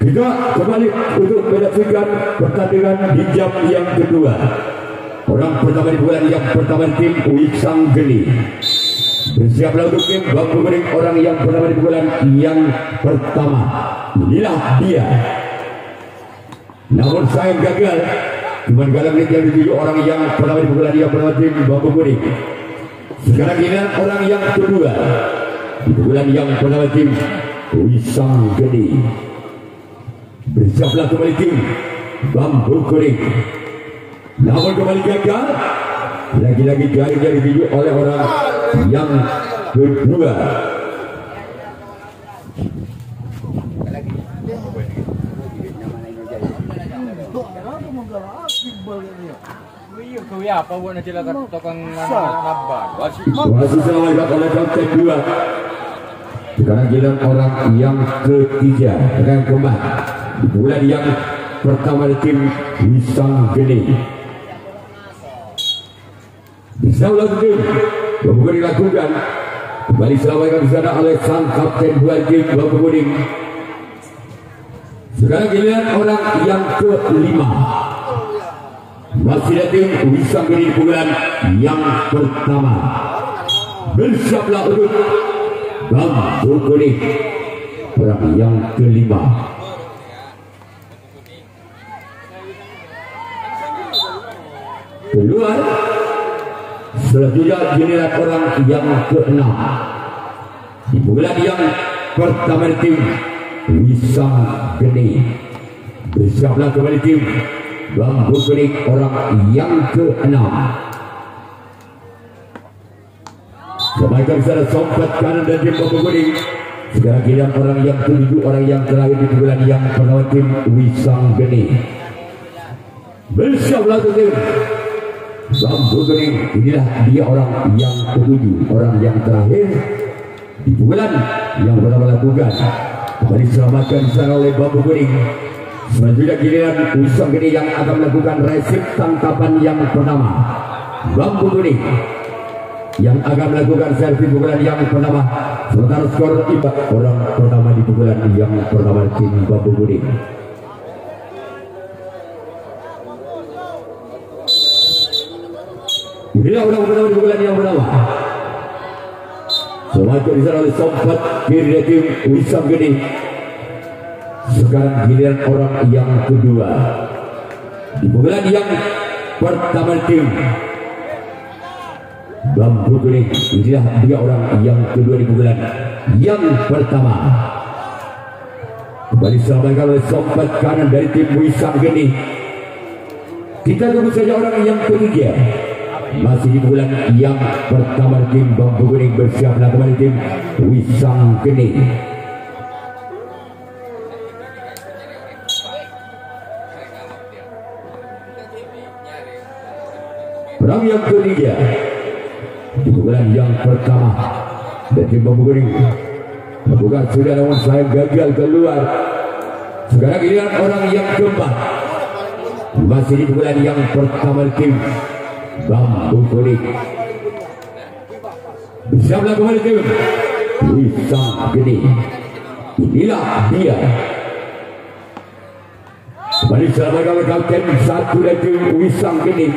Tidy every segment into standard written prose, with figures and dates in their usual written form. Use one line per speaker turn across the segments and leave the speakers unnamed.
Kita kembali untuk menyaksikan pertandingan di jam yang kedua. Orang pertama di bulan yang pertama tim Wisang Geni. Bersiaplah untuk tim Bambu Kuning orang yang pertama di bulan yang pertama. Inilah dia. Namun sayang gagal. Cuman galang yang dituju orang yang pertama di bulan yang pertama tim Bambu Kuning. Sekarang ini orang yang kedua di bulan yang pertama tim Wisang Geni. Bersiaplah kembali tim Bambu Kuning. Namun kembali gagal. Lagi-lagi jari-jari dituju oleh orang yang kedua.
Apa buat nanti lakukan tukang nabar?
Masih selawat oleh kapten 2. Sekarang giliran orang yang ketiga. Akan kembali di bulan yang pertama di tim Wisang Geni. Bisa ulang tim Bambu Kuning dilakukan. Kembali selamatkan di sana oleh sang kapten 2 tim Bambu Kuning. Sekarang giliran orang yang kelima. Masih datang Wisang Geni di bulan yang pertama. Bersiaplah untuk Bambu Kuning orang yang kelima. Keluar. Selanjutnya giliran orang yang ke-6 di bulan yang pertama di tim Wisang Geni. Bersiaplah kembali tim Bambu Kuning orang yang ke-6. Kembalikan secara sompat kanan dan tim Bambu Kuning. Sekarang giliran orang yang ke-7 orang yang terakhir di bulan yang pertama tim Wisang Geni. Bersiaplah tim Bambu Kuning. Inilah dia orang yang ke-7 orang yang terakhir di bulan yang pertama lakukan. Kembali selamatkan disana oleh Bambu Kuning. Selanjutnya giliran Wisang Geni yang akan melakukan resip tangkapan yang pertama. Bambu Kuning yang akan melakukan servis pukulan yang pertama. Sementara skor imbang orang pertama di pukulan yang pertama tim Bambu Kuning. Inilah orang pertama di bulan yang pertama. Selamat disana oleh sompat kiri dari tim Wisang Geni. Sekarang giliran orang yang kedua di bulan yang pertama tim Bambu Kuning. Inilah dia orang yang kedua di bulan yang pertama. Kembali selamatkan oleh sompat kanan dari tim Wisang Geni. Kita tunggu saja orang yang ketiga. Masih di bulan yang pertama tim Bambu Kuning. Bersiaplah kembali tim Wisang Geni. Orang yang ketiga di bulan yang pertama dan tim Bambu Kuning bukan sudah, namun saya gagal keluar. Sekarang giliran orang yang keempat. Masih di bulan yang pertama tim Bambu Kuning. Bersiaplah kembali tim Wisang Geni. Inilah dia. Kembali selamatkan oleh kapten 1 dari tim Wisang Geni.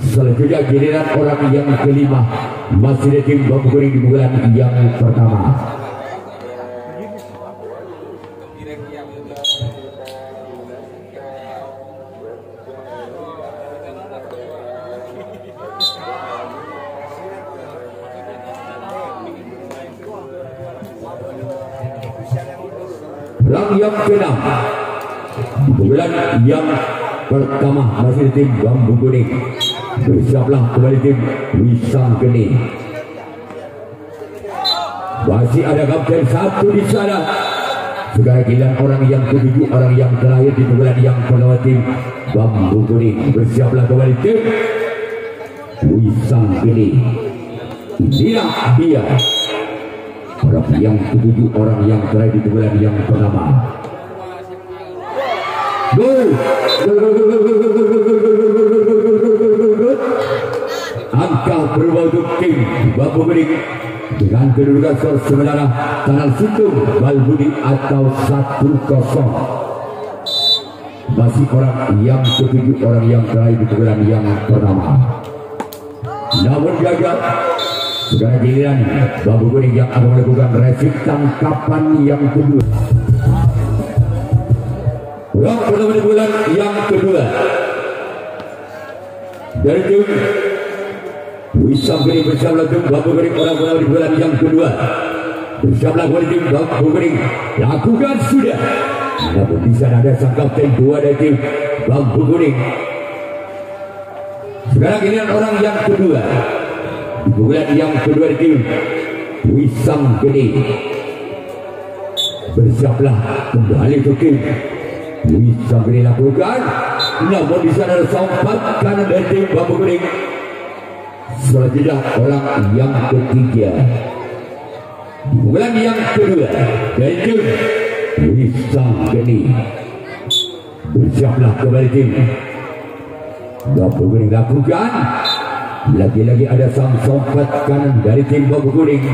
Selanjutnya giliran orang yang kelima. Masih dari tim Bambu Kuning di bulan yang pertama. Orang yang ke-6 di bulan yang pertama masih tim Bambu Kuning. Bersiaplah kembali tim Wisang Geni. Masih ada kapten 1 di sana. Sekarang giliran orang yang ke-7 orang yang terakhir di bulan yang pertama tim Bambu Kuning. Bersiaplah kembali tim Wisang Geni. Inilah dia orang yang ke-7 orang yang terakhir di bulan yang pertama. Gol. Angka berubah untuk tim Bambu Kuning. dengan kedudukan skor sementara Tanah Situng Balbudi atau 1-0. Masih orang yang ketujuh, orang yang terakhir di pukulan yang pertama, namun gagal. Sekarang giliran Bambu Kuning yang akan melakukan resip tangkapan yang kedua. Yang pertama di bulan yang kedua dari tim Wisam Geni bersama tim Bambu Kuning, orang pertama di bulan yang kedua bersama tim Bambu Kuning lakukan sudah. Namun di sana ada sang kapten dua dari tim Bambu Kuning. Sekarang giliran orang yang kedua di bulan yang kedua di tim Wisam Geni. Bersiaplah kembali ke tim Wisam Geni lakukan. Namun di sana ada sompat kanan dari tim Bambu Kuning. Selanjutnya orang yang ketiga di bulan yang kedua dari tim Wisam Geni. Bersiaplah kembali tim Bambu Kuning lakukan. Lagi-lagi ada sang sompat kanan dari tim Bambu Kuning.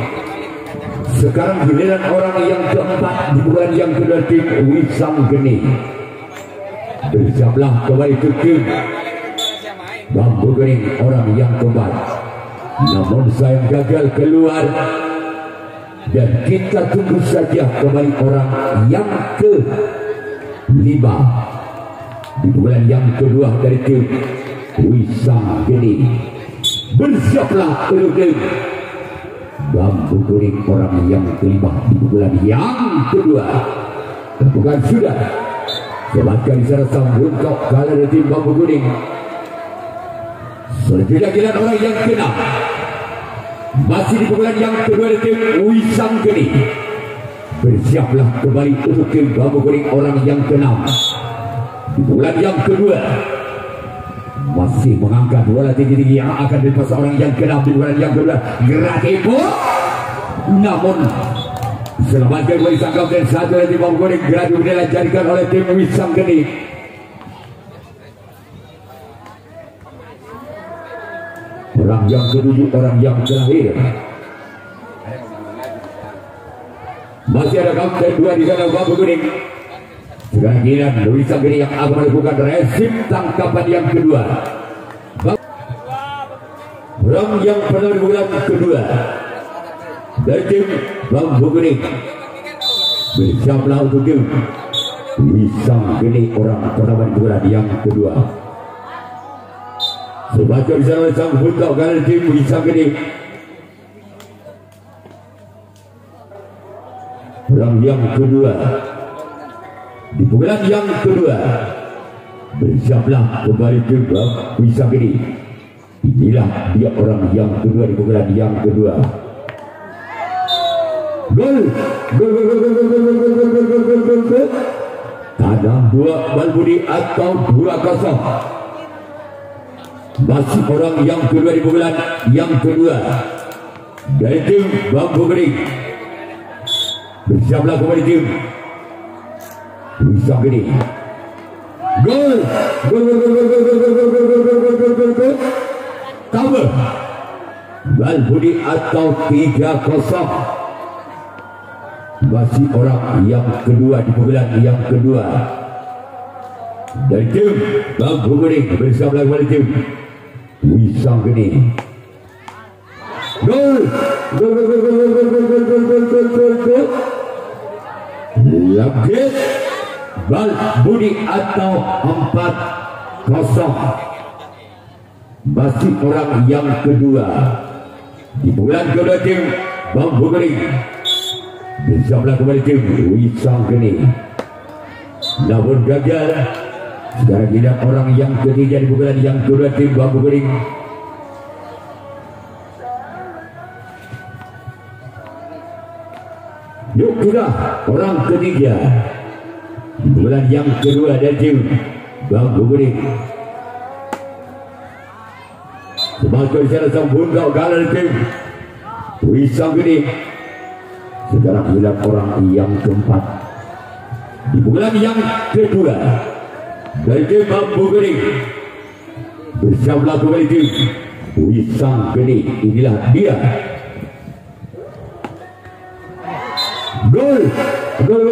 Sekarang giliran orang yang keempat di bulan yang kedua tim Wisam Geni. Bersiaplah kembali ke tim Bambu Kuning, orang yang keempat. Namun sayang gagal keluar. Dan kita tunggu saja kembali orang yang kelima di bulan yang kedua dari tim Wisam Geni. Bersiaplah tim Bambu Kuning, orang yang kelima di bulan yang kedua. Bukan sudah sebatkan di sana sang buntok kalah dari tim Bambu Kuning. Selanjutnya giliran orang yang keenam masih di bulan yang kedua dari tim Wisam Geni. Bersiaplah kembali untuk tim Bambu Kuning, orang yang keenam di bulan yang kedua. Masih mengangkat bola tinggi-tinggi yang akan dilepas orang yang keenam di bulan yang kedua. Gerak ibu, namun selamatkan oleh sang kapten satu dari tim Bambu Kuning. Gerak dilancarkan oleh tim Wisam Geni. Orang yang ketujuh, orang yang terakhir. Masih ada kapten dua di sana Bambu Kuning. Sekarang giliran Wisam Geni yang akan melakukan resip tangkapan yang kedua. Orang yang pertama di bulan kedua dari tim Bambu Kuning. Bersiaplah untuk tim Wisam Geni, orang pertama di bulan yang kedua. Sebaca di sana sang buntok kanan tim Wisam Geni. Orang yang kedua di bulan yang kedua. Bersiaplah kembali tim Wisam Geni. Inilah dia orang yang kedua di bulan yang kedua. Gol, gol, gol, gol, gol, gol, gol, gol, gol, gol, gol, gol, gol. Tanah dua Balbudi atau 2-0. Masih orang yang kedua di bulan yang kedua dari tim Bambu Kuning. Bersiaplah kembali tim Wisam Geni. Gol, gol, gol, gol, gol, gol, gol, gol, gol, gol, gol, gol, gol, gol. Tambah Balbudi atau 3-0. Masih orang yang kedua di bulan yang kedua dari tim Bambu Kuning. Bersama kembali tim Wisam Geni. Gol, gol, gol, gol, gol, gol, gol, gol, gol, gol, gol, gol. Lagi Balbudi atau 4-0. Masih orang yang kedua di bulan kedua tim Bambu Kuning. Bersama kembali tim Wisam Geni. Namun gagal. Sekarang tidak orang yang ketiga di bulan yang kedua tim Bambu Kuning. Yuk kita orang ketiga di bulan yang kedua dari tim Bambu Kuning. Sebagai cara sambung kau kalah tim Wisam Geni. Sekarang bilang orang yang keempat di bulan yang kedua dari tim Bambu Kuning. Bersama kembali tim Wisam Geni. Inilah dia Gol. Gol.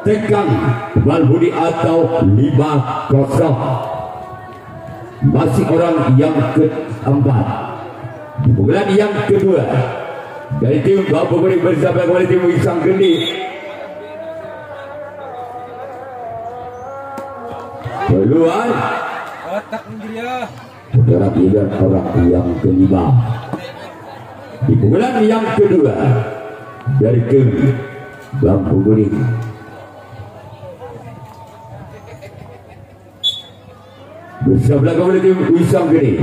Tekan Bal Budi atau 5-0. Masih orang yang keempat. Pukulan yang kedua dari tim Bambu Kuning bersama kembali tim Wisang Geni. Peluang bergerak dengan orang yang kelima. Di pukulan yang kedua dari tim Bambu Kuning. Bersama kembali tim Wisang Geni.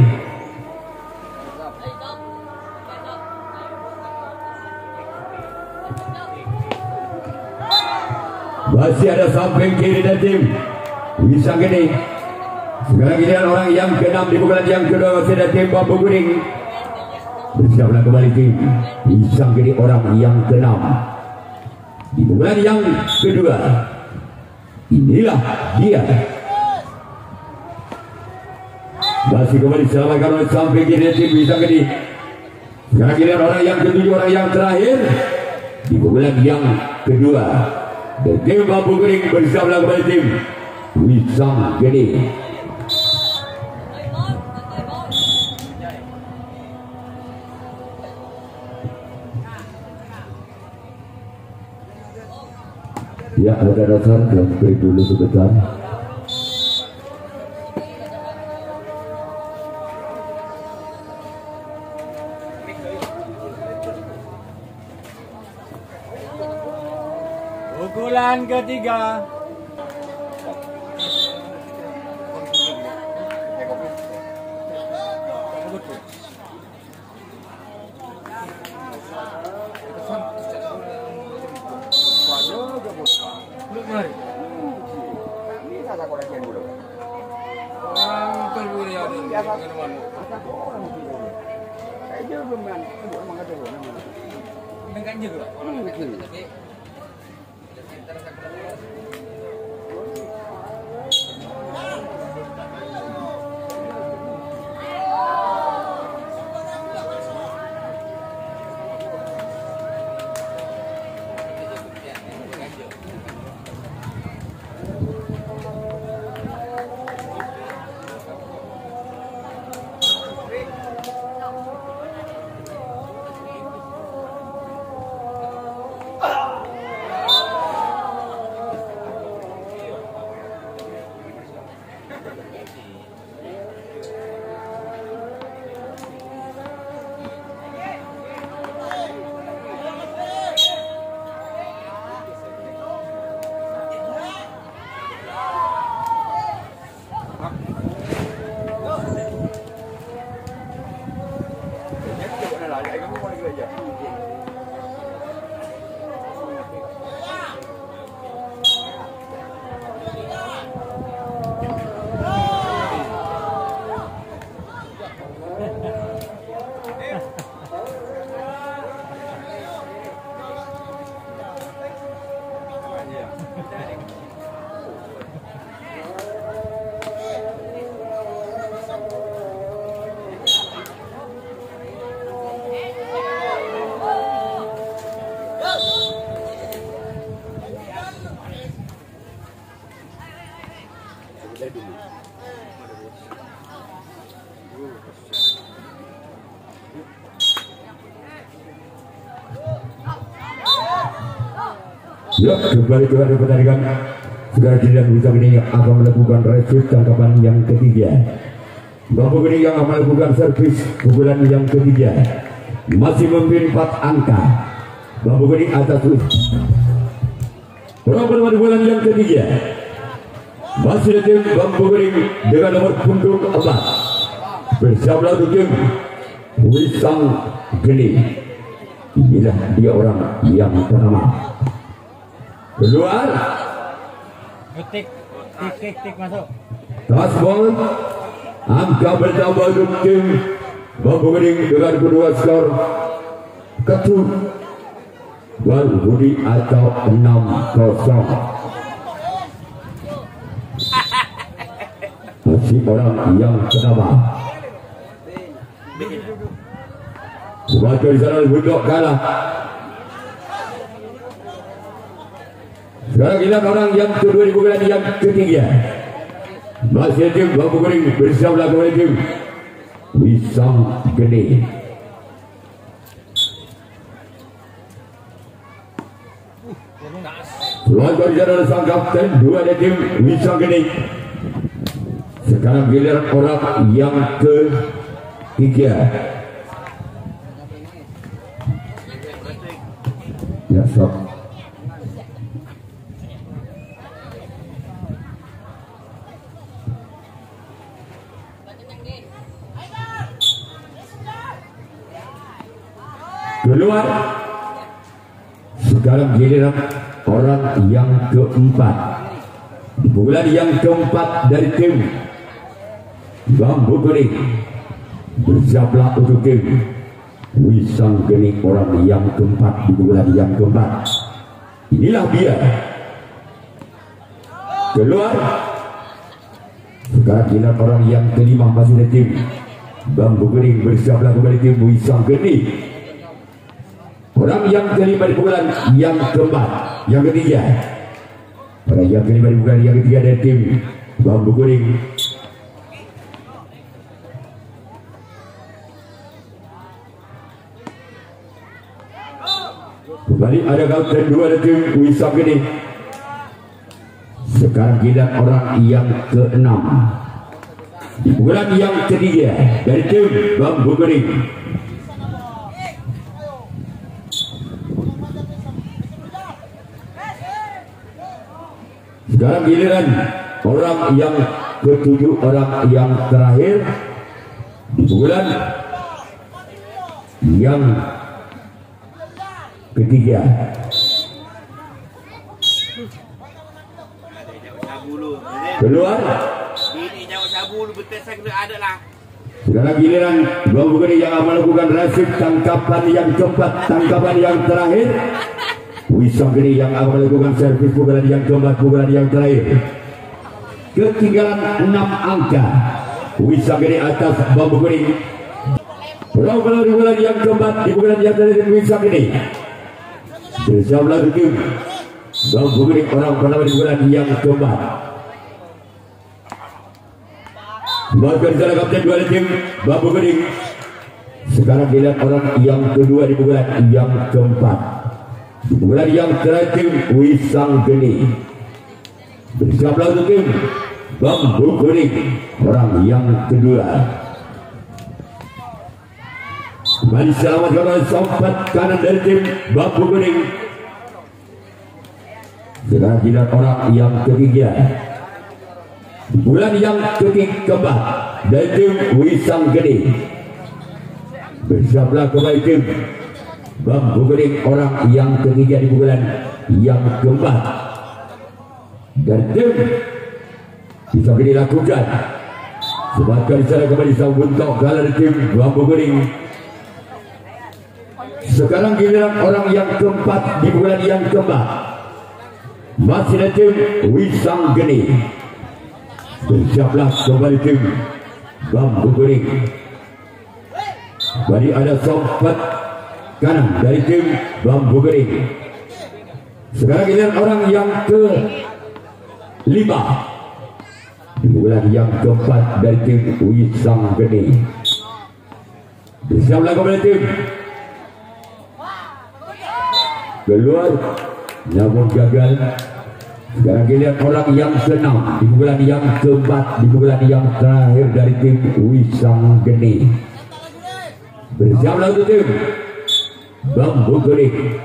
Masih ada samping kiri dan tim Wisang Geni. Sekarang giliran orang yang ke-6 di pukulan yang kedua masih ada tim Bambu Kuning. Bersama kembali tim Wisang Geni orang yang ke-6 di pukulan yang kedua. Inilah dia. Masih kembali diselamatkan oleh samping kiri tim Wisang Geni. Sekarang giliran orang yang ke-7 orang yang terakhir di pukulan yang kedua. Dan tim Bambu Kuning bersama kembali tim Wisang Geni. Ya, ada dasar dan beri dulu sebentar.
Pukulan ketiga.
Ya, kembali ke pertandingan. Segera tidak bisa ini akan melakukan reserve tangkapan yang ketiga. Bambu Kuning yang akan melakukan servis pukulan yang ketiga. Masih memimpin 4 angka. Bambu Kuning atas perempuan bulan yang ketiga. Masih ada tim Bambu Kuning dengan nomor punggung 4 bersama tim Wisang Geni. Inilah dia orang yang pertama. Keluar.
Tik masuk.
Toss ball. Angka bertambah untuk tim Bambu Kuning dengan kedua skor ketujuh. Bal Budi atau 6-0. Masih orang yang pertama. Sebagai di sana Bundok kalah. Sekarang kita orang yang kedua di bulan yang ketiga. Masih tim Bambu Kuning bersama kembali tim Wisang Geni. Keluar dari sana sang kapten dua dari tim Wisang Geni. Sekarang giliran orang yang ketiga. Ya sok. Keluar. Sekarang giliran orang yang keempat. Bulan yang keempat dari tim Bambu Kuning. Bersiaplah untuk tim Wisang Geni orang yang keempat di bulan yang keempat. Inilah dia. Keluar. Sekarang giliran orang yang kelima masih dari tim Bambu Kuning. Bersiaplah kembali tim Wisang Geni. Orang yang kelima di bulan yang keempat, yang ketiga. Orang yang kelima di bulan yang ketiga dari tim Bambu Kuning. Kembali ada kapten dua dari tim Wisang Geni. Sekarang kita orang yang keenam di bulan yang ketiga dari tim Bambu Kuning. Sekarang giliran orang yang ketujuh, orang yang terakhir di bulan yang ketiga. Keluar. Sekarang giliran Bambu Kuning yang melakukan rasik tangkapan yang keempat, tangkapan yang terakhir. Wisang Geni yang akan melakukan servis pukulan yang keempat, pukulan yang terakhir. Ketinggalan 6 angka. Wisang Geni atas Bambu Kuning. Pukulan di bulan yang keempat, di pukulan yang terakhir Wisang Geni. Bersama tim Bambu Kuning orang pertama di bulan yang keempat. Bahkan sana kapten dua tim Bambu Kuning. Sekarang dilihat orang yang kedua di bulan yang keempat. Bulan yang terakhir Wisang Geni. Bersama untuk tim Bambu Kuning orang yang kedua. Kembali selamat oleh sobat kanan dari tim Bambu Kuning. Sekarang dilihat orang yang ketiga. Bulan yang keempat dari tim Wisang Geni. Bersama kembali tim Bambu Kuning orang yang ketiga di bulan yang keempat. Dan tim bisa dilakukan sebabkan secara kembali sambung tok kalah tim Bambu Kuning. Sekarang giliran orang yang keempat di bulan yang keempat. Masih ada tim Wisang Geni. Bersiaplah kembali tim Bambu Kuning. Kembali ada sobat kanan dari tim Bambu Kuning. Sekarang giliran orang yang ke-5 di bulan yang keempat dari tim Wisang Geni. Bersiaplah kembali tim. Keluar namun gagal. Sekarang giliran orang yang ke-6 di bulan yang keempat, di bulan yang terakhir dari tim Wisang Geni. Bersiaplah untuk tim Bambu Kuning.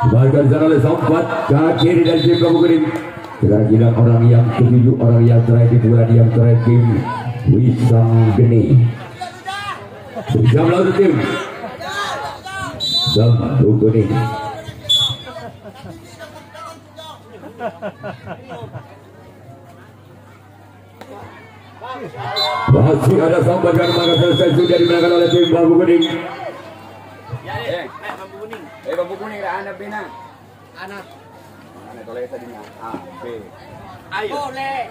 Bahkan sana oleh sobat kaki dari tim Bambu Kuning. Sekarang giliran orang yang ke-7, orang yang terakhir di bulan yang terakhir tim Wisang Geni. Bersiaplah untuk tim Bambu Kuning. Masih ada sambakan maka selesai sudah dimenangkan oleh tim Bambu Kuning.
Bambu Kuning. Bambu Kuning dah anak bina. Anak. Anak boleh tadinya. A B. Ayo. Boleh.